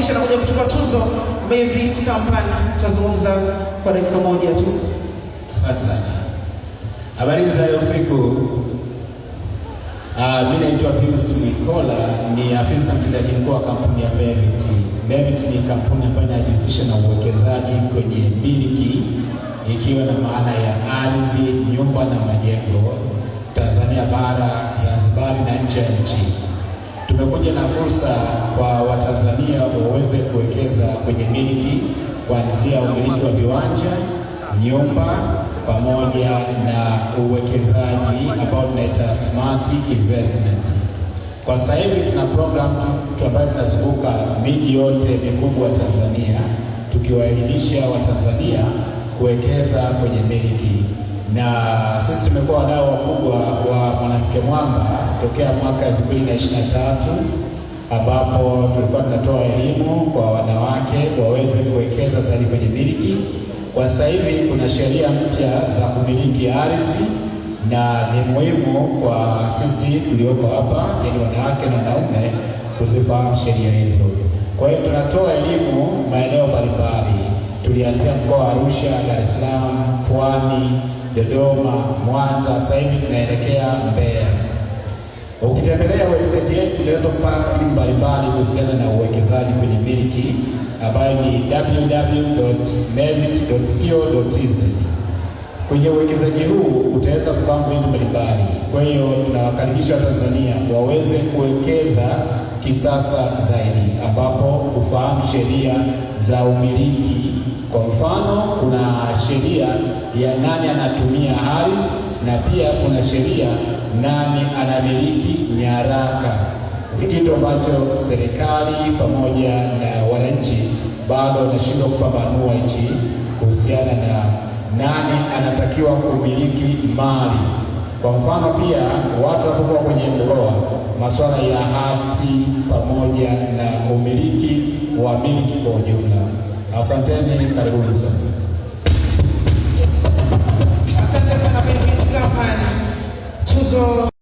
kumtambulisha na kuja kuchukua tuzo Mevit Company. Tutazungumza kwa dakika moja tu. Asante sana. Habari za usiku. Mimi naitwa Pius Mwikola, ni afisa mtendaji mkuu wa kampuni ya Mevit. Mevit ni kampuni ambayo inajihusisha na uwekezaji kwenye miliki, ikiwa na maana ya ardhi, nyumba na majengo Tanzania bara, Zanzibar na nje ya nchi. Tumekuja na fursa kwa Watanzania waweze kuwekeza kwenye miliki, kuanzia umiliki wa viwanja, nyumba pamoja na uwekezaji ambao tunaita smart investment. Kwa sasa hivi tuna program ambayo tunazunguka miji yote mikubwa Tanzania, tukiwaelimisha Watanzania kuwekeza kwenye miliki. Na sisi tumekuwa wadau wakubwa wa Mwanamke Mwamba tokea mwaka 2023, ambapo tulikuwa tunatoa elimu kwa wanawake waweze kuwekeza zaidi kwenye miliki. Kwa sasa hivi kuna sheria mpya za kumiliki ardhi, na ni muhimu kwa sisi tulioko hapa, yaani wanawake na wanaume, kuzifahamu sheria hizo. Kwa hiyo tunatoa elimu maeneo mbalimbali. Tulianzia mkoa wa Arusha, Dar es Salaam, Pwani, Dodoma, Mwanza, sasa hivi tunaelekea Mbeya. Ukitembelea website yetu unaweza kupata elimu mbalimbali kuhusiana na uwekezaji kwenye miliki, ambayo ni www.mevit.co.tz. Kwenye uwekezaji huu utaweza kufahamu vitu mbalimbali. Kwa hiyo tunawakaribisha Watanzania waweze kuwekeza kisasa zaidi, ambapo kufahamu sheria za umiliki. Kwa mfano, kuna sheria ya nani anatumia ardhi, na pia kuna sheria nani anamiliki nyaraka. Ni kitu ambacho serikali pamoja na wananchi bado wanashindwa kupambanua hichi, kuhusiana na nani anatakiwa kumiliki mali. Kwa mfano, pia watu wanapokuwa kwenye ndoa, masuala ya hati pamoja na umiliki wa miliki kwa ujumla. Asanteni, karibuni sana. Asante sana Mevit Company. Tuzo